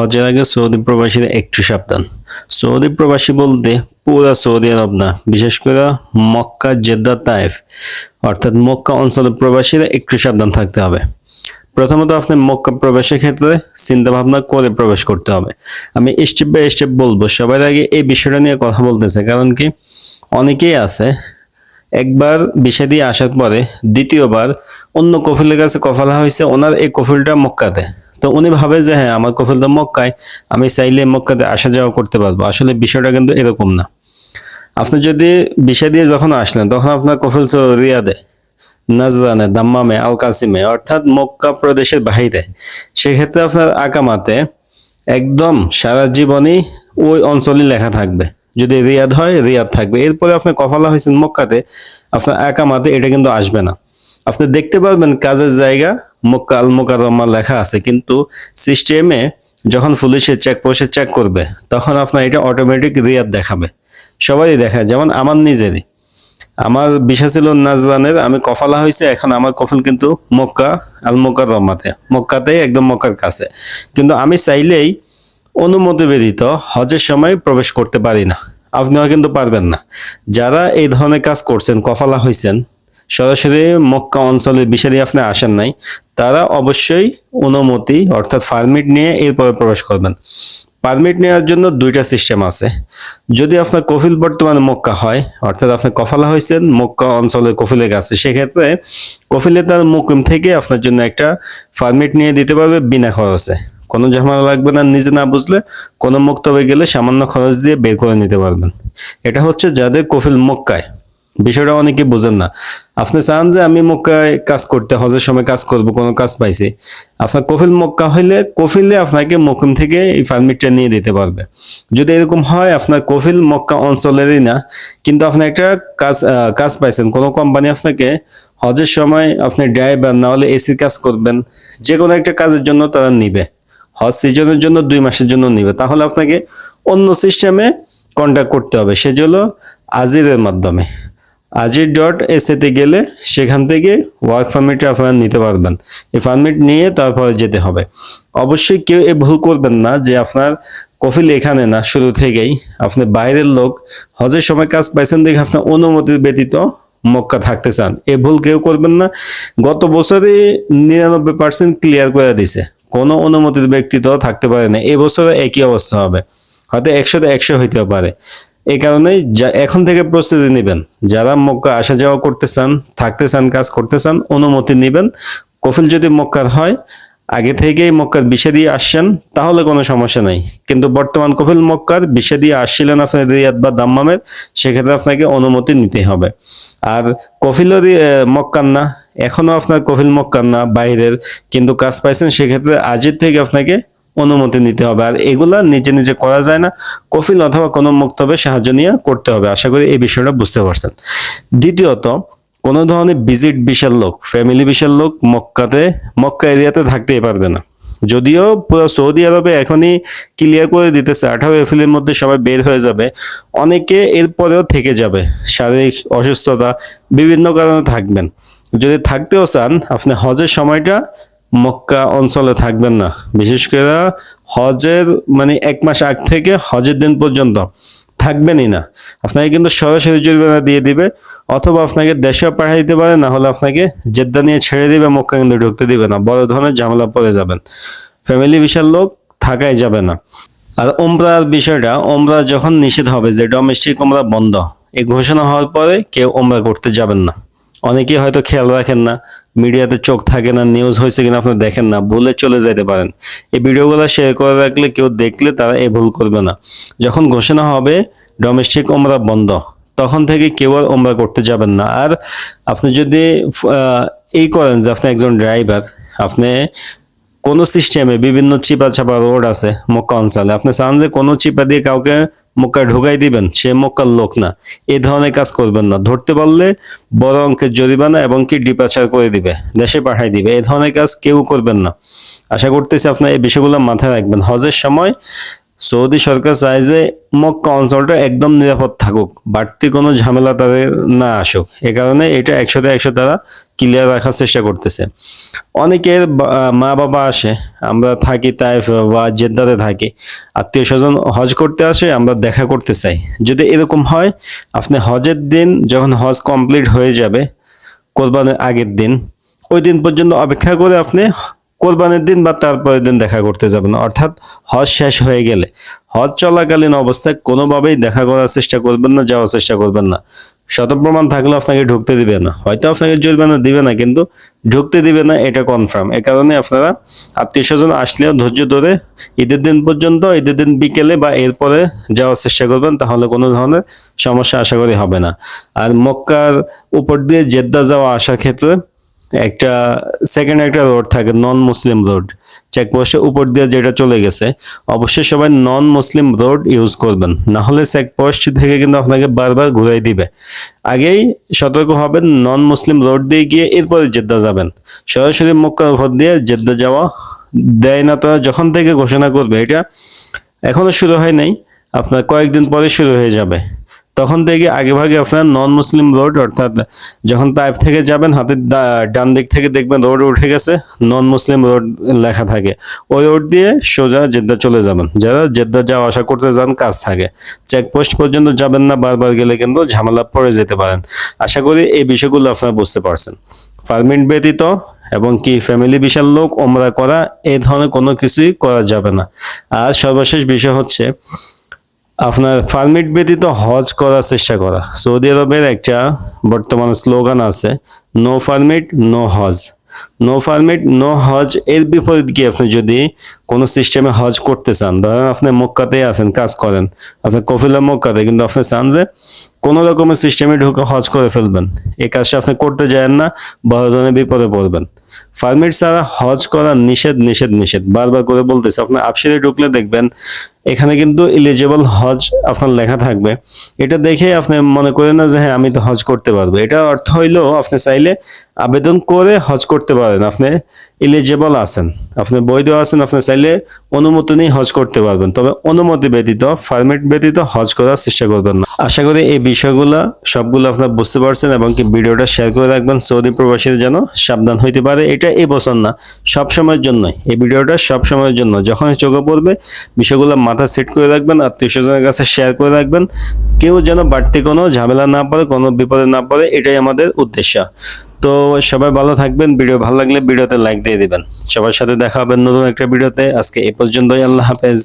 হজের আগে সৌদি প্রবাসীরা একটু সাবধান। সৌদি প্রবাসী বলতে পুরা সৌদি আরব না, বিশেষ করে মক্কা, জেদ্দা, তায়েফ অর্থাৎ মক্কা অঞ্চলের প্রবাসীরা একটু সাবধান থাকতে হবে। প্রথমত আপনি মক্কা প্রবেশের ক্ষেত্রে চিন্তা ভাবনা করে প্রবেশ করতে হবে। আমি স্টেপ বাই স্টেপ বলবো। সবার আগে এই বিষয়টা নিয়ে কথা বলতেছে, কারণ কি অনেকেই আছে একবার বিষয় দিয়ে আসার পরে দ্বিতীয়বার অন্য কফিলের কাছে কফালা হয়েছে, ওনার এই কফিলটা মক্কাতে, তো উনি ভাবে যে হ্যাঁ আমার কফিলটা মক্কায়, আমি চাইলে মক্কাতে আসা যাওয়া করতে পারবো। আসলে বিষয়টা কিন্তু এরকম না। আপনি যদি বিষয় দিয়ে যখন আসলেন তখন আপনার কফিল ছিল রিয়াদে, নাজরানে, দাম্মামে, আল কাসিমে অর্থাৎ মক্কা প্রদেশের বাহিরে। সেক্ষেত্রে আপনার আকামাতে একদম সারা জীবনই ওই অঞ্চলই লেখা থাকবে। যদি রিয়াদ হয় রিয়াদ থাকবে। এরপরে আপনি কফালা হয়েছেন মক্কাতে, আপনার আকামাতে এটা কিন্তু আসবে না। আপনি দেখতে পারবেন কাজের জায়গা মক্কা আল মুকাররমা লেখা আছে, কিন্তু সিস্টেমে যখন পুলিশে চেকপোস্টে চেক করবে তখন আপনার এটা অটোমেটিক রিয়াদ দেখাবে। সবারই দেখায়, যেমন আমার নিজেরই। আমার বিষয় ছিল নাজরানের, আমি কফালা হয়েছে, এখন আমার কফিল কিন্তু মক্কা আল মুকাররমাতে, মক্কাতেই, একদম মক্কার কাছে। কিন্তু আমি চাইলেই অনুমতি ব্যতীত হজের সময় প্রবেশ করতে পারি না। আপনিও কিন্তু পারবেন না। যারা এই ধরনের কাজ করছেন, কফালা হয়েছেন, সরাসরি মক্কা অঞ্চলের বিষয় দিয়ে আপনি আসেন নাই, তারা অবশ্যই অনুমতি অর্থাৎ পারমিট নিয়ে এরপরে প্রবেশ করবেন। পারমিট নেওয়ার জন্য দুইটা সিস্টেম আছে। যদি আপনার কফিল বর্তমানে মক্কা হয়, অর্থাৎ আপনি কফালা হয়েছেন মক্কা অঞ্চলের কফিলের কাছে, সেক্ষেত্রে কফিলে তার মুকিম থেকে আপনার জন্য একটা পারমিট নিয়ে দিতে পারবে বিনা খরচে। কোনো ঝামেলা লাগবে না। নিজে না বুঝলে কোনো মক্তবে গেলে সামান্য খরচ দিয়ে বের করে নিতে পারবেন। এটা হচ্ছে যাদের কফিল মক্কায়। বিষয়টা অনেকে বোঝেন না। আপনি চান যে আমি মক্কায় কাজ করতে, হজের সময় কাজ করব, কোনো কাজ পাইছি, আপনার কফিল মক্কা হইলে কফিলে আপনাকে মুকিম থেকে এই পারমিটটা নিয়ে দিতে পারবে। যদি এরকম হয় আপনার কফিল মক্কা অঞ্চলেরই না, কিন্তু আপনি একটা কাজ পাইছেন, কোনো কোম্পানি আপনাকে হজের সময় আপনি ড্রাইভার না হলে এসি কাজ করবেন, যে কোনো একটা কাজের জন্য তারা নিবে, হজ সিজনের জন্য 2 মাসের জন্য নিবে, তাহলে আপনাকে অন্য সিস্টেমে কন্ট্যাক্ট করতে হবে। সেজন্য আজিরের মাধ্যমে আজির.এসএতে গেলে সেখান থেকে ওয়ার্ক পারমিট আপনারা নিতে পারবেন। এই পারমিট নিয়ে তারপরে যেতে হবে। অবশ্যই কেউ এ ভুল করবেন না যে আপনার কফিল এখানে না, শুরু থেকেই আপনি বাইরের লোক, হজের সময় কাজ পাইছেন দেখে আপনার অনুমতি ব্যতীত মক্কা থাকতে চান। এ ভুল কেউ করবেন না। গত বছরে 99% ক্লিয়ার করে দিছে, কোনো অনুমোদিত ব্যক্তি তো থাকতে পারে না। এবছরে একই অবস্থা হবে, হয়তো 100-তে 100 হইতে পারে। এই কারণে এখন থেকে প্রস্তুতি নেবেন। যারা মক্কা আসা যাওয়া করতে চান, থাকতে চান, কাজ করতে চান, অনুমতি নেবেন। কফিল যদি মক্কার হয়, আগে থেকেই মক্কার বিষয় দিয়ে আসছেন, তাহলে কোনো সমস্যা নাই। কিন্তু বর্তমান কফিল মক্কার বিষয় দিয়ে আসছিলেন আপনি রিয়াদ বা দাম্মামের, সেক্ষেত্রে আপনাকে অনুমতি নিতে হবে। আর কফিল মক্কার না, এখনো আপনার কফিল মক্কার না, বাইরের, কিন্তু কাজ পাইছেন, সেক্ষেত্রে আজের থেকে আপনাকে অনুমতি নিতে হবে। আর এগুলা নিজে নিজে করা যায় না, কফিল অথবা কোনো মক্তবে সাহায্য নিয়ে করতে হবে। আশা করি এই বিষয়টা বুঝতে পারছেন। দ্বিতীয়ত, কোনো ধরনের ভিজিট ভিসার লোক, ফ্যামিলি ভিসার লোক মক্কা এরিয়াতে থাকতেই পারবে না। যদিও পুরো সৌদি আরবে এখনই ক্লিয়ার করে দিতেছে 18 এপ্রিলের মধ্যে সবাই বের হয়ে যাবে, অনেকে এরপরেও থেকে যাবে। শারীরিক অসুস্থতা, বিভিন্ন কারণে থাকবেন। যদি থাকতেও চান, আপনি হজের সময়টা মক্কা অঞ্চলে থাকবেন না। বিশেষ করে হজের 1 মাস আগ থেকে হজের দিন পর্যন্ত থাকবেনই না। আপনাকে কিন্তু সরাসরি জরিমানা দিয়ে দিবে, অথবা আপনাকে দেশে পাঠিয়ে দিতে পারে, না হলে আপনাকে জেদ্দা নিয়ে ছেড়ে দিবে, মক্কা কিন্তু ঢুকতে দিবে না। বড় ধরনের ঝামেলা পড়ে যাবেন। ফ্যামিলি ভিসার লোক থাকাই যাবে না। আর ওমরার বিষয়টা, ওমরা যখন নিষেধ হবে যে ডোমেস্টিক ওমরা বন্ধ, এই ঘোষণা হওয়ার পরে কেউ ওমরা করতে যাবেন না। অনেকেই হয়তো খেয়াল রাখেন না, মিডিয়াতে চোখ থাকে না, নিউজ হয়েছে কিনা আপনি দেখেন না, ভুলে চলে যেতে পারেন। এই ভিডিওগুলো শেয়ার করে রাখলে কেউ দেখলে তারা এই ভুল করবে না। যখন ঘোষণা হবে ডোমেস্টিক ওমরা বন্ধ, তখন থেকে কেউ আর ওমরা করতে যাবেন না। আর আপনি যদি এই করেন যে আপনি একজন ড্রাইভার, আপনি কোনো সিস্টেমে বিভিন্ন চিপা চাপা রোড আছে মক্কা অঞ্চলে, আপনি চান যে কোনো চিপা দিয়ে কাউকে মক্কায় ঢুকাই দিবেন, সে মক্কার লোক না, এই ধরনের কাজ করবেন না। ধরতে পারলে বড় অঙ্কের জরিমানা এবং কি ডিপাচার করে দিবে, দেশে পাঠাই দিবে। এই ধরনের কাজ কেউ করবেন না। আশা করতেছি আপনার এই বিষয়গুলো মাথায় রাখবেন। হজের সময় সৌদি সরকার চায় যে মক্কা অঞ্চলটা একদম নিরাপদ থাকুক, বাড়তি কোনো ঝামেলা তাদের না আসুক। এ কারণে এটা 100% তারা ক্লিয়ার রাখার চেষ্টা করতেছে। অনেকের মা বাবা আসে, আমরা থাকি তাইফ বা জেদ্দাতে থাকি, আত্মীয় স্বজন হজ করতে আসে, আমরা দেখা করতে চাই। যদি এরকম হয়, আপনি হজের দিন যখন হজ কমপ্লিট হয়ে যাবে, কোরবানির আগের দিন, ওই দিন পর্যন্ত অপেক্ষা করে আপনি কোরবানির দিন বা তারপরের দিন দেখা করতে যাবেন। অর্থাৎ হজ শেষ হয়ে গেলে হজ চলাকালীন অবস্থায় কোনোভাবেই দেখা করার চেষ্টা করবেন না, যাওয়ার চেষ্টা করবেন না। শতপ্রমাণ থাকলে আপনাকে ঢুকতে দিবে না, হয়তো আপনাকে জরিমানা দিবে না, কিন্তু ঢুকতে দিবে না, এটা কনফার্ম। এ কারণে আপনারা আত্মীয় স্বজন আসলেও ধৈর্য ধরে ঈদের দিন পর্যন্ত, ঈদের দিন বিকেলে বা এরপরে যাওয়ার চেষ্টা করবেন, তাহলে কোনো ধরনের সমস্যা আশা করি হবে না। আর মক্কার উপর দিয়ে জেদ্দা যাওয়া আসার ক্ষেত্রে একটা সেকেন্ড একটা রোড থাকে, নন মুসলিম রোড, চেকপোস্টের উপর দিয়ে যেটা চলে গেছে। অবশ্যই সবাই নন মুসলিম রোড ইউজ করবেন, না হলে চেকপোস্ট থেকে কিন্তু আপনাকে বারবার ঘুরাই দিবে। আগেই সতর্ক হবেন, নন মুসলিম রোড দিয়ে গিয়ে এরপরে জেদ্দা যাবেন। সরাসরি মক্কার উপর দিয়ে জেদ্দা যাওয়া দেয় না। তারা যখন থেকে ঘোষণা করবে, এটা এখনো শুরু হয় নাই, আপনার কয়েকদিন পরে শুরু হয়ে যাবে, তখন থেকে আগে ভাগে আপনার নন মুসলিম রোড, অর্থাৎ যখন তাইফ থেকে যাবেন হাতের ডান দিক থেকে দেখবেন রোড উঠে গেছে, নন মুসলিম রোড লেখা থাকে, ওই রোড দিয়ে সোজা জেদ্দা চলে যাবেন। যারা জেদ্দা যাওয়া আসা করতে যান, কাজ থাকে, চেকপোস্ট পর্যন্ত যাবেন না, বারবার গেলে কিন্তু ঝামেলা পড়ে যেতে পারেন। আশা করি এই বিষয়গুলো আপনারা বুঝতে পারছেন। পারমিট ব্যতীত এবং কি ফ্যামিলি বিশাল লোক ওমরা করা, এই ধরনের কোনো কিছুই করা যাবে না। আর সর্বশেষ বিষয় হচ্ছে আপনার পারমিট ব্যতীত হজ করার চেষ্টা করা। সৌদি আরবের একটা বর্তমানে স্লোগান আছে, নো পারমিট নো হজ। নো পারমিট নো হজ এর বিপরীত গিয়ে আপনি যদি কোনো সিস্টেমে হজ করতে চান, ধরেন আপনি মক্কাতেই আছেন, কাজ করেন, আপনি কফিলা মক্কাতে, কিন্তু আপনি চান যে কোনো রকমের সিস্টেমে ঢুকে হজ করে ফেলবেন, এই কাজটা আপনি করতে যান না, বড় ধরনের বিপদে পড়বেন। পারমিট ছাড়া হজ করা নিষেধ নিষেধ নিষেধ, বারবার করে বলতেছে। আপনার আপসিরে ঢুকলে দেখবেন এখানে কিন্তু এলিজিবল হজ আপনার লেখা থাকবে। এটা দেখে আপনি মনে করেন না যে হ্যাঁ আমি তো হজ করতে পারবো। এটা অর্থ হইলো আপনি চাইলে আবেদন করে হজ করতে পারেন, আপনি এলিজিবল আছেন, আপনি বৈধ আছেন, আপনি চাইলে অনুমতি নিয়ে হজ করতে পারবেন। তবে অনুমতি ব্যতীত, পারমিট ব্যতীত হজ করার চেষ্টা করবেন না। আশা করি এই বিষয়গুলো সবগুলো আপনারা বুঝতে পারছেন এবং কি ভিডিওটা শেয়ার করে রাখবেন, সৌদি প্রবাসীরা যেন সাবধান হইতে পারে। এটা এই বছর না, সব সময়ের জন্যই এই ভিডিওটা, সব সময়ের জন্য। যখনই চোখে পড়বে বিষয়গুলো মাথা সেট করে রাখবেন, আত্মীয় স্বজনের কাছে শেয়ার করে রাখবেন, কেউ যেন বাড়তি কোনো ঝামেলা না পড়ে, কোনো বিপদে না পড়ে, এটাই আমাদের উদ্দেশ্য। তো সবাই ভালো থাকবেন, ভিডিও ভালো লাগলে ভিডিওতে লাইক দিয়ে দিবেন। সবার সাথে দেখা হবে নতুন একটা ভিডিওতে। আজকে এই পর্যন্তই, আল্লাহ হাফেজ।